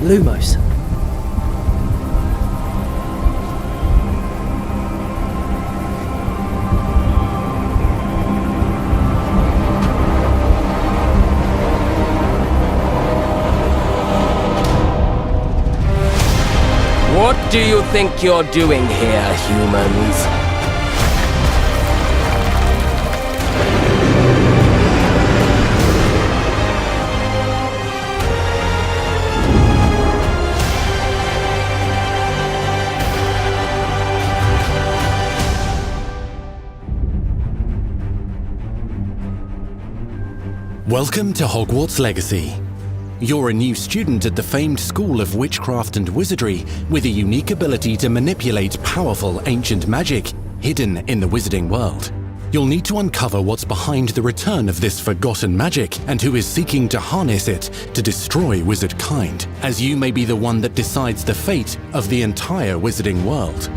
Lumos. What do you think you're doing here, humans? Welcome to Hogwarts Legacy. You're a new student at the famed School of Witchcraft and Wizardry with a unique ability to manipulate powerful ancient magic hidden in the wizarding world. You'll need to uncover what's behind the return of this forgotten magic and who is seeking to harness it to destroy wizard kind, as you may be the one that decides the fate of the entire wizarding world.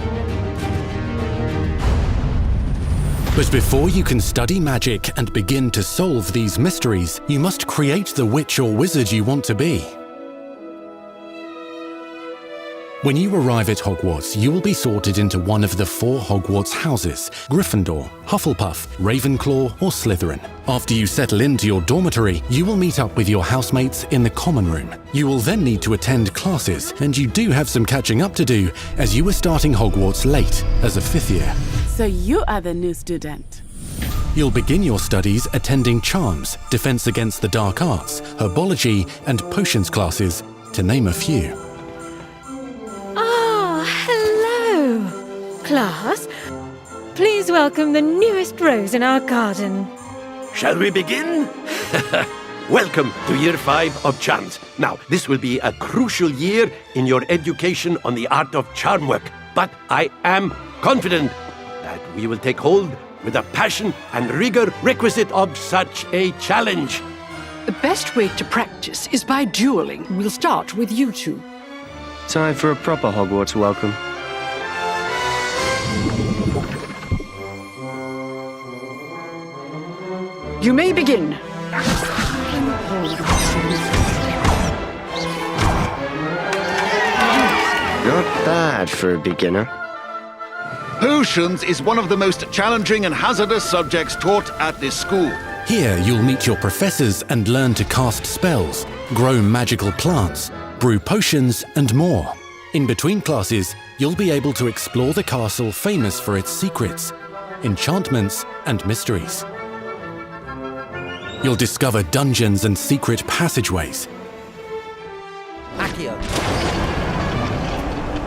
But before you can study magic and begin to solve these mysteries, you must create the witch or wizard you want to be. When you arrive at Hogwarts, you will be sorted into one of the 4 Hogwarts houses: Gryffindor, Hufflepuff, Ravenclaw, or Slytherin. After you settle into your dormitory, you will meet up with your housemates in the common room. You will then need to attend classes, and you do have some catching up to do, as you are starting Hogwarts late as a 5th year. So you are the new student. You'll begin your studies attending Charms, Defense Against the Dark Arts, Herbology, and Potions classes, to name a few. Hello, class. Please welcome the newest rose in our garden. Shall we begin? Welcome to Year 5 of Charms. Now, this will be a crucial year in your education on the art of charm work, but I am confident that we will take hold with the passion and rigor requisite of such a challenge. The best way to practice is by dueling. We'll start with you two. Time for a proper Hogwarts welcome. You may begin. Not bad for a beginner. Potions is one of the most challenging and hazardous subjects taught at this school. Here you'll meet your professors and learn to cast spells, grow magical plants, brew potions, and more. In between classes, you'll be able to explore the castle famous for its secrets, enchantments, and mysteries. You'll discover dungeons and secret passageways,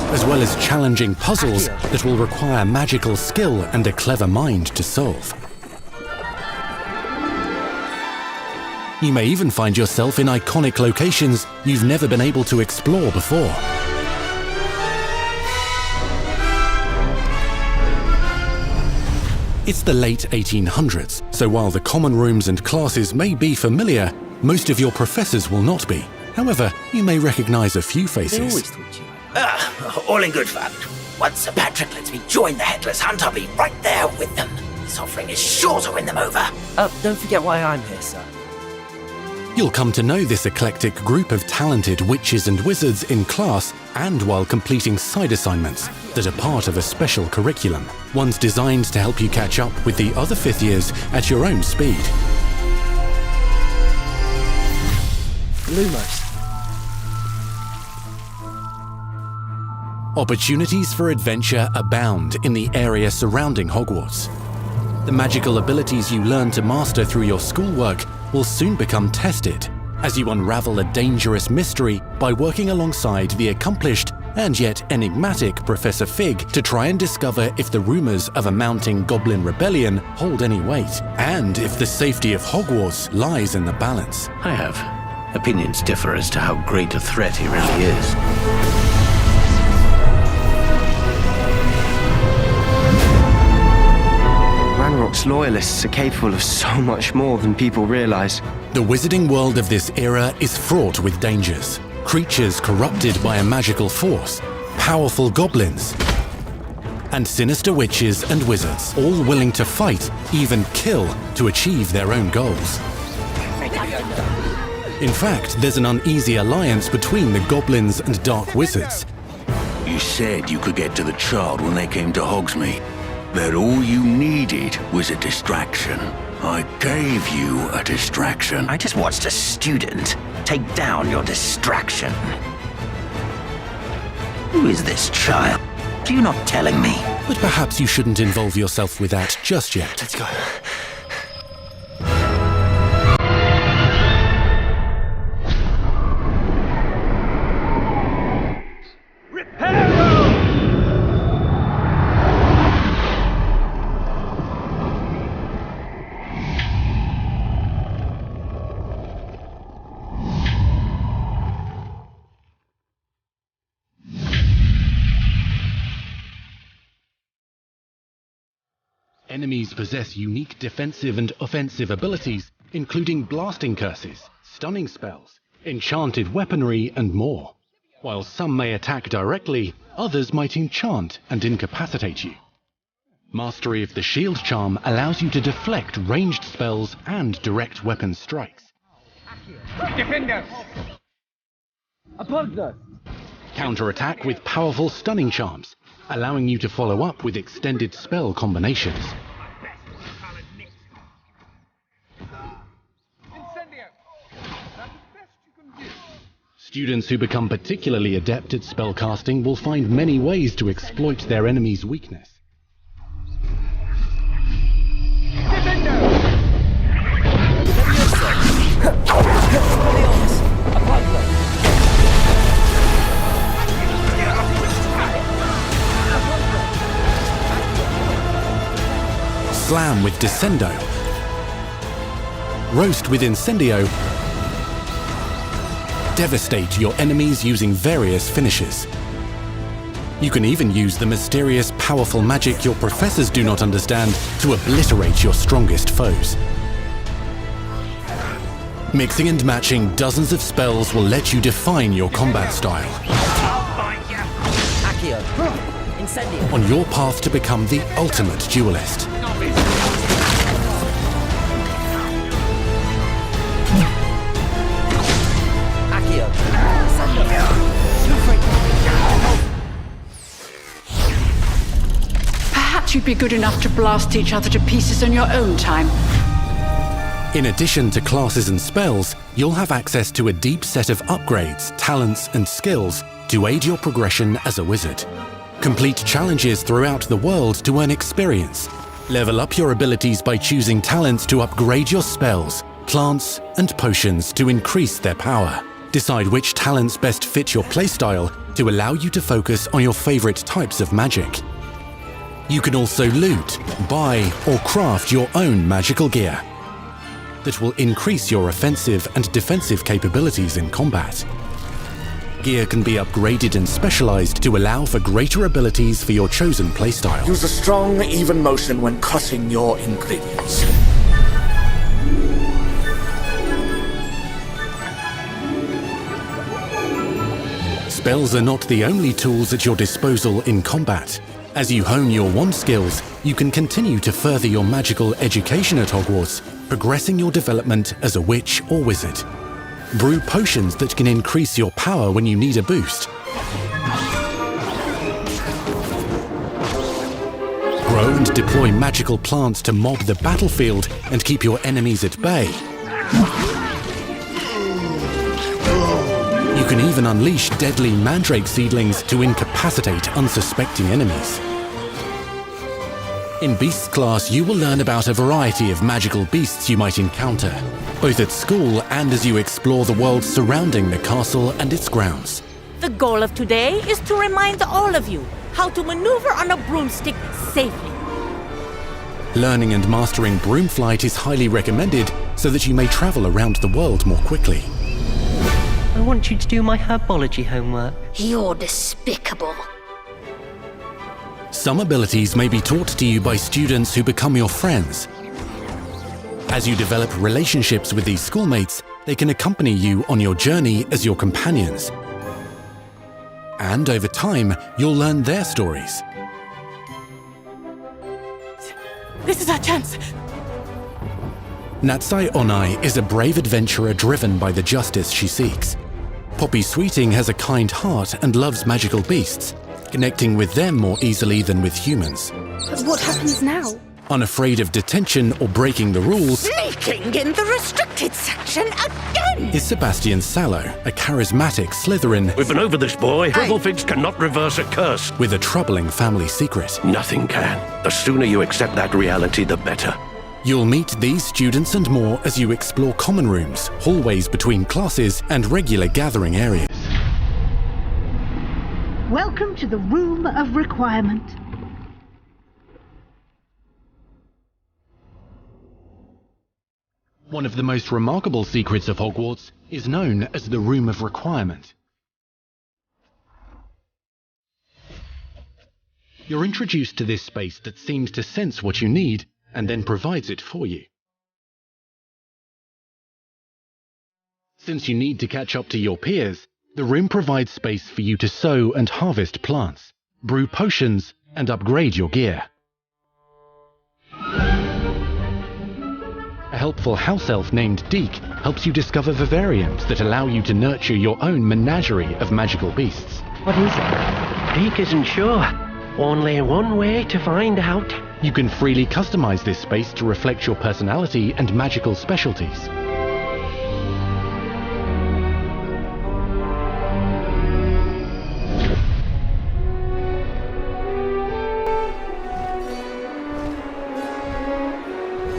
as well as challenging puzzles that will require magical skill and a clever mind to solve. You may even find yourself in iconic locations you've never been able to explore before. It's the late 1800s, so while the common rooms and classes may be familiar, most of your professors will not be. However, you may recognize a few faces. All in good fun. Once Sir Patrick lets me join the Headless Hunt, I'll be right there with them. This offering is sure to win them over. Don't forget why I'm here, sir. You'll come to know this eclectic group of talented witches and wizards in class and while completing side assignments that are part of a special curriculum, ones designed to help you catch up with the other 5th years at your own speed. Lumos. Opportunities for adventure abound in the area surrounding Hogwarts. The magical abilities you learn to master through your schoolwork will soon become tested as you unravel a dangerous mystery by working alongside the accomplished and yet enigmatic Professor Fig to try and discover if the rumors of a mounting goblin rebellion hold any weight, and if the safety of Hogwarts lies in the balance. I have opinions differ as to how great a threat he really is. Loyalists are capable of so much more than people realize. The wizarding world of this era is fraught with dangers. Creatures corrupted by a magical force, powerful goblins, and sinister witches and wizards, all willing to fight, even kill, to achieve their own goals. In fact, there's an uneasy alliance between the goblins and dark wizards. You said you could get to the child when they came to Hogsmeade. That all you needed was a distraction. I gave you a distraction. I just watched a student take down your distraction. Who is this child? Are you not telling me? But perhaps you shouldn't involve yourself with that just yet. Let's go. Enemies possess unique defensive and offensive abilities, including blasting curses, stunning spells, enchanted weaponry, and more. While some may attack directly, others might enchant and incapacitate you. Mastery of the shield charm allows you to deflect ranged spells and direct weapon strikes. Defenders! Counterattack with powerful stunning charms, allowing you to follow up with extended spell combinations. Students who become particularly adept at spellcasting will find many ways to exploit their enemy's weakness. Slam with Descendo. Roast with Incendio. Devastate your enemies using various finishes. You can even use the mysterious, powerful magic your professors do not understand to obliterate your strongest foes. Mixing and matching dozens of spells will let you define your combat style. On your path to become the ultimate duelist. Perhaps you'd be good enough to blast each other to pieces on your own time. In addition to classes and spells, you'll have access to a deep set of upgrades, talents, and skills to aid your progression as a wizard. Complete challenges throughout the world to earn experience. Level up your abilities by choosing talents to upgrade your spells, plants, and potions to increase their power. Decide which talents best fit your playstyle to allow you to focus on your favorite types of magic. You can also loot, buy, or craft your own magical gear that will increase your offensive and defensive capabilities in combat. Gear can be upgraded and specialized to allow for greater abilities for your chosen playstyle. Use a strong, even motion when cutting your ingredients. Spells are not the only tools at your disposal in combat. As you hone your wand skills, you can continue to further your magical education at Hogwarts, progressing your development as a witch or wizard. Brew potions that can increase your power when you need a boost. Grow and deploy magical plants to mob the battlefield and keep your enemies at bay. You can even unleash deadly mandrake seedlings to incapacitate unsuspecting enemies. In Beasts class, you will learn about a variety of magical beasts you might encounter, both at school and as you explore the world surrounding the castle and its grounds. The goal of today is to remind all of you how to maneuver on a broomstick safely. Learning and mastering broom flight is highly recommended so that you may travel around the world more quickly. I want you to do my herbology homework. You're despicable. Some abilities may be taught to you by students who become your friends, As you develop relationships with these schoolmates, they can accompany you on your journey as your companions. And over time, you'll learn their stories. This is our chance. Natsai Onai is a brave adventurer driven by the justice she seeks. Poppy Sweeting has a kind heart and loves magical beasts, connecting with them more easily than with humans. But what happens now? Unafraid of detention or breaking the rules, Sneaking in the restricted section again! is Sebastian Sallow, a charismatic Slytherin. We've been over this, boy. Triple cannot reverse a curse. With a troubling family secret. Nothing can. The sooner you accept that reality, the better. You'll meet these students and more as you explore common rooms, hallways between classes, and regular gathering areas. Welcome to the Room of Requirement. One of the most remarkable secrets of Hogwarts is known as the Room of Requirement. You're introduced to this space that seems to sense what you need and then provides it for you. Since you need to catch up to your peers, the room provides space for you to sow and harvest plants, brew potions, and upgrade your gear. A helpful house elf named Deke helps you discover vivariums that allow you to nurture your own menagerie of magical beasts. What is it? Deke isn't sure. Only one way to find out. You can freely customize this space to reflect your personality and magical specialties.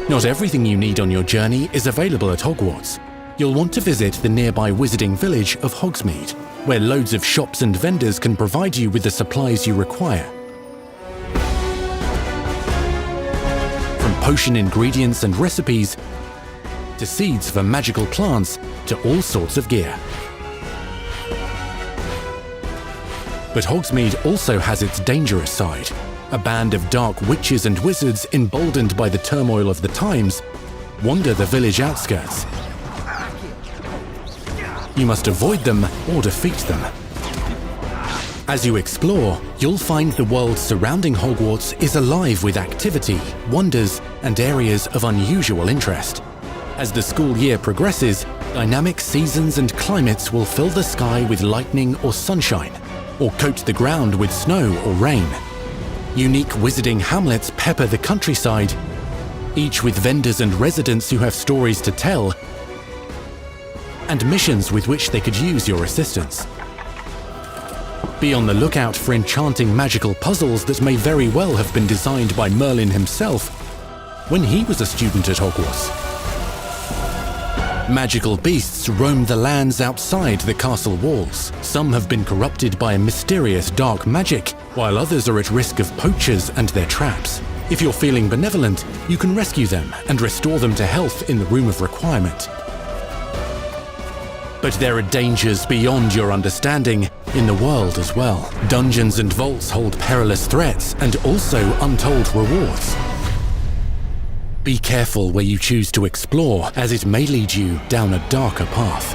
Not everything you need on your journey is available at Hogwarts. You'll want to visit the nearby wizarding village of Hogsmeade, where loads of shops and vendors can provide you with the supplies you require. From potion ingredients and recipes, to seeds for magical plants, to all sorts of gear. But Hogsmeade also has its dangerous side. A band of dark witches and wizards, emboldened by the turmoil of the times, wander the village outskirts. You must avoid them or defeat them. As you explore, you'll find the world surrounding Hogwarts is alive with activity, wonders, and areas of unusual interest. As the school year progresses, dynamic seasons and climates will fill the sky with lightning or sunshine, or coat the ground with snow or rain. Unique wizarding hamlets pepper the countryside, each with vendors and residents who have stories to tell, and missions with which they could use your assistance. Be on the lookout for enchanting magical puzzles that may very well have been designed by Merlin himself when he was a student at Hogwarts. Magical beasts roam the lands outside the castle walls. Some have been corrupted by a mysterious dark magic, while others are at risk of poachers and their traps. If you're feeling benevolent, you can rescue them and restore them to health in the Room of Requirement. But there are dangers beyond your understanding in the world as well. Dungeons and vaults hold perilous threats and also untold rewards. Be careful where you choose to explore, as it may lead you down a darker path.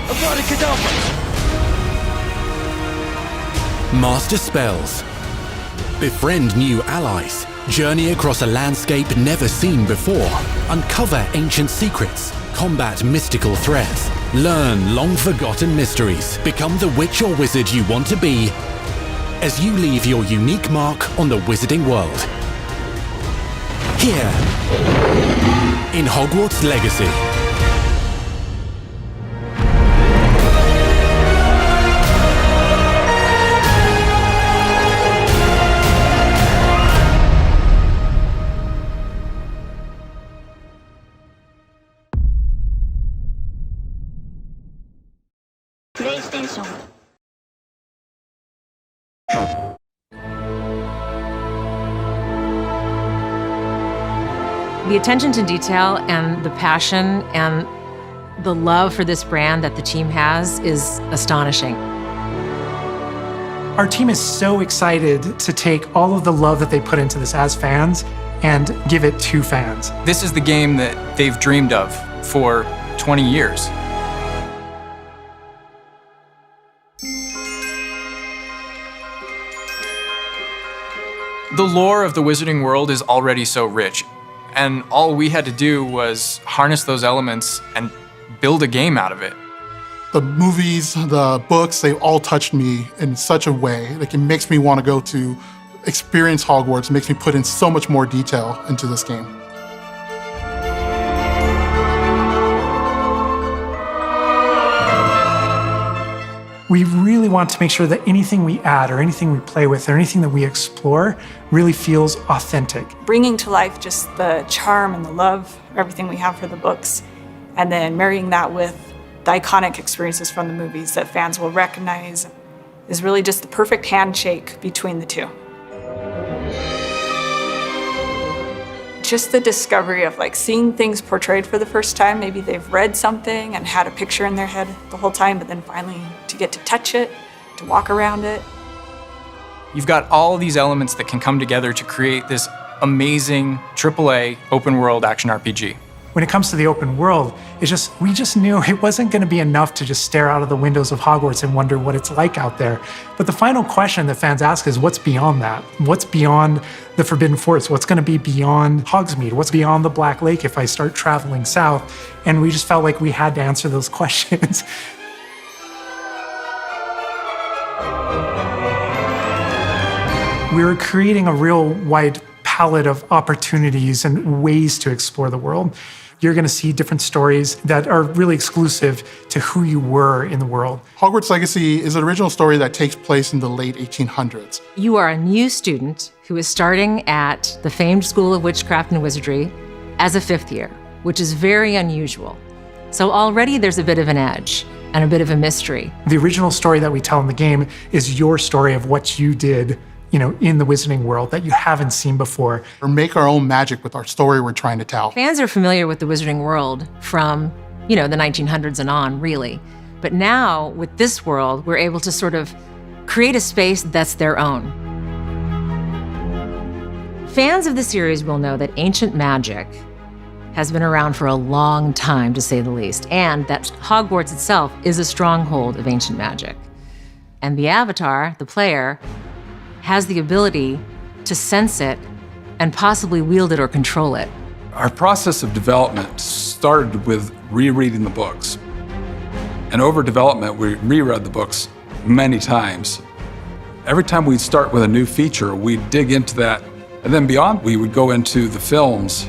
Master spells. Befriend new allies. Journey across a landscape never seen before. Uncover ancient secrets. Combat mystical threats. Learn long-forgotten mysteries. Become the witch or wizard you want to be as you leave your unique mark on the wizarding world. Here, in Hogwarts Legacy. PlayStation. The attention to detail and the passion and the love for this brand that the team has is astonishing. Our team is so excited to take all of the love that they put into this as fans and give it to fans. This is the game that they've dreamed of for 20 years. The lore of the Wizarding World is already so rich, and all we had to do was harness those elements and build a game out of it. The movies, the books, they all touched me in such a way. Like, it makes me want to go to experience Hogwarts, makes me put in so much more detail into this game. We really want to make sure that anything we add or anything we play with or anything that we explore really feels authentic. Bringing to life just the charm and the love, everything we have for the books, and then marrying that with the iconic experiences from the movies that fans will recognize is really just the perfect handshake between the two. Just the discovery of like seeing things portrayed for the first time. Maybe they've read something and had a picture in their head the whole time, but then finally to get to touch it, to walk around it. You've got all these elements that can come together to create this amazing AAA open world action RPG. When it comes to the open world, we just knew it wasn't going to be enough to just stare out of the windows of Hogwarts and wonder what it's like out there. But the final question that fans ask is, what's beyond that? What's beyond the Forbidden Forest? What's going to be beyond Hogsmeade? What's beyond the Black Lake if I start traveling south? And we just felt like we had to answer those questions. We were creating a real wide palette of opportunities and ways to explore the world. You're going to see different stories that are really exclusive to who you were in the world. Hogwarts Legacy is an original story that takes place in the late 1800s. You are a new student who is starting at the famed School of Witchcraft and Wizardry as a 5th year, which is very unusual. So already there's a bit of an edge and a bit of a mystery. The original story that we tell in the game is your story of what you did, in the Wizarding World that you haven't seen before. Or make our own magic with our story we're trying to tell. Fans are familiar with the Wizarding World from, the 1900s and on, really. But now, with this world, we're able to sort of create a space that's their own. Fans of the series will know that ancient magic has been around for a long time, to say the least, and that Hogwarts itself is a stronghold of ancient magic. And the Avatar, the player, has the ability to sense it and possibly wield it or control it. Our process of development started with rereading the books. And over development, we reread the books many times. Every time we'd start with a new feature, we'd dig into that. And then beyond, we would go into the films.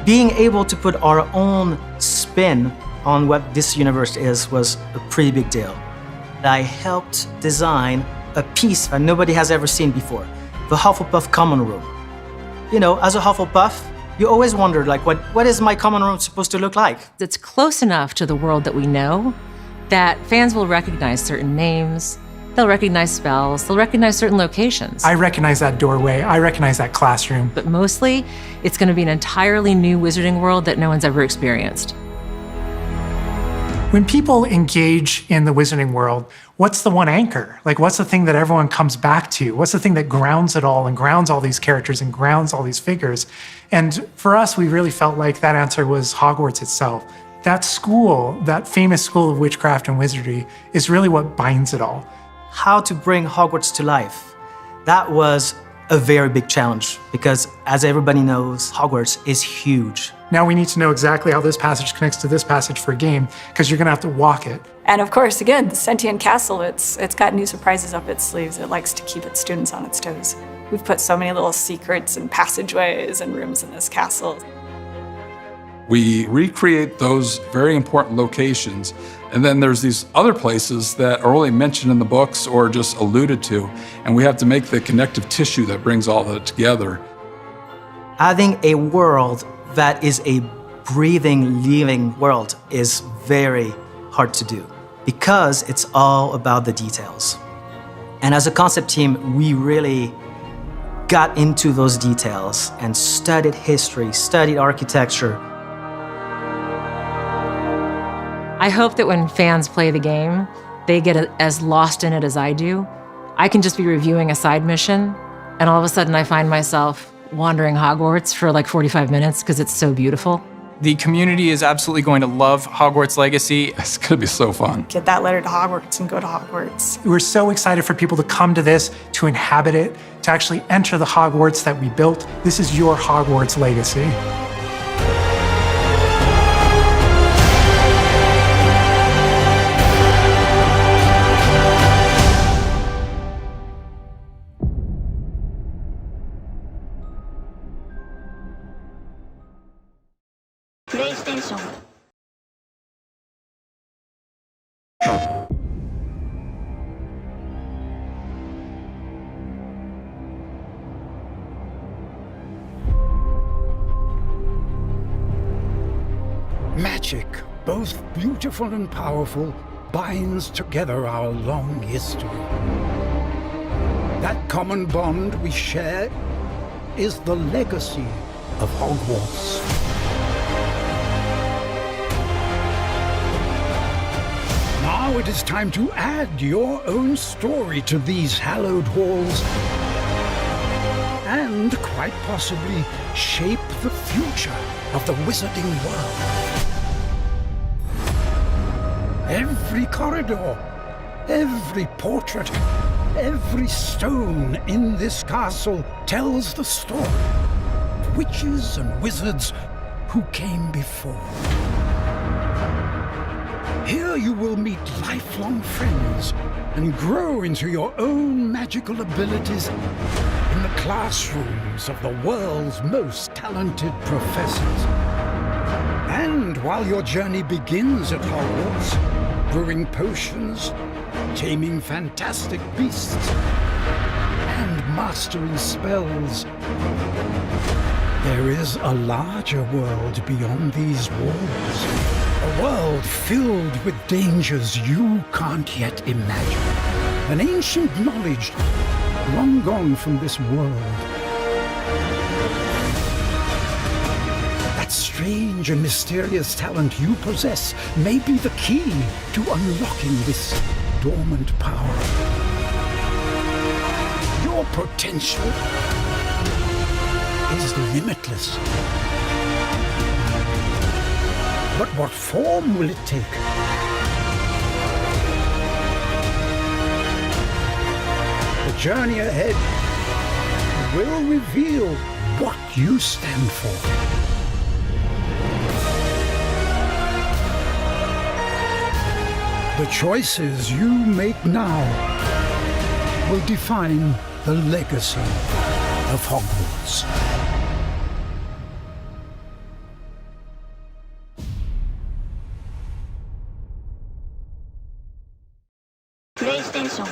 Being able to put our own spin on what this universe is was a pretty big deal. I helped design a piece that nobody has ever seen before, the Hufflepuff common room. As a Hufflepuff, you always wondered, what is my common room supposed to look like? It's close enough to the world that we know that fans will recognize certain names, they'll recognize spells, they'll recognize certain locations. I recognize that doorway, I recognize that classroom. But mostly, it's going to be an entirely new Wizarding World that no one's ever experienced. When people engage in the Wizarding World, what's the one anchor? What's the thing that everyone comes back to? What's the thing that grounds it all and grounds all these characters and grounds all these figures? And for us, we really felt like that answer was Hogwarts itself. That school, that famous School of Witchcraft and Wizardry, is really what binds it all. How to bring Hogwarts to life. That was a very big challenge because, as everybody knows, Hogwarts is huge. Now we need to know exactly how this passage connects to this passage for a game, because you're going to have to walk it. And of course, again, the Sentient Castle, it's got new surprises up its sleeves. It likes to keep its students on its toes. We've put so many little secrets and passageways and rooms in this castle. We recreate those very important locations, and then there's these other places that are only mentioned in the books or just alluded to, and we have to make the connective tissue that brings all that together. Having a world that is a breathing, living world is very hard to do because it's all about the details. And as a concept team, we really got into those details and studied history, studied architecture. I hope that when fans play the game, they get as lost in it as I do. I can just be reviewing a side mission, and all of a sudden I find myself wandering Hogwarts for like 45 minutes because it's so beautiful. The community is absolutely going to love Hogwarts Legacy. It's going to be so fun. Get that letter to Hogwarts and go to Hogwarts. We're so excited for people to come to this, to inhabit it, to actually enter the Hogwarts that we built. This is your Hogwarts Legacy. PlayStation. Magic, both beautiful and powerful, binds together our long history. That common bond we share is the legacy of Hogwarts. Now it is time to add your own story to these hallowed halls and, quite possibly, shape the future of the wizarding world. Every corridor, every portrait, every stone in this castle tells the story of witches and wizards who came before. Here you will meet lifelong friends and grow into your own magical abilities in the classrooms of the world's most talented professors. And while your journey begins at Hogwarts, brewing potions, taming fantastic beasts, and mastering spells, there is a larger world beyond these walls. A world filled with dangers you can't yet imagine. An ancient knowledge long gone from this world. That strange and mysterious talent you possess may be the key to unlocking this dormant power. Your potential is limitless. But what form will it take? The journey ahead will reveal what you stand for. The choices you make now will define the legacy of Hogwarts. PlayStation.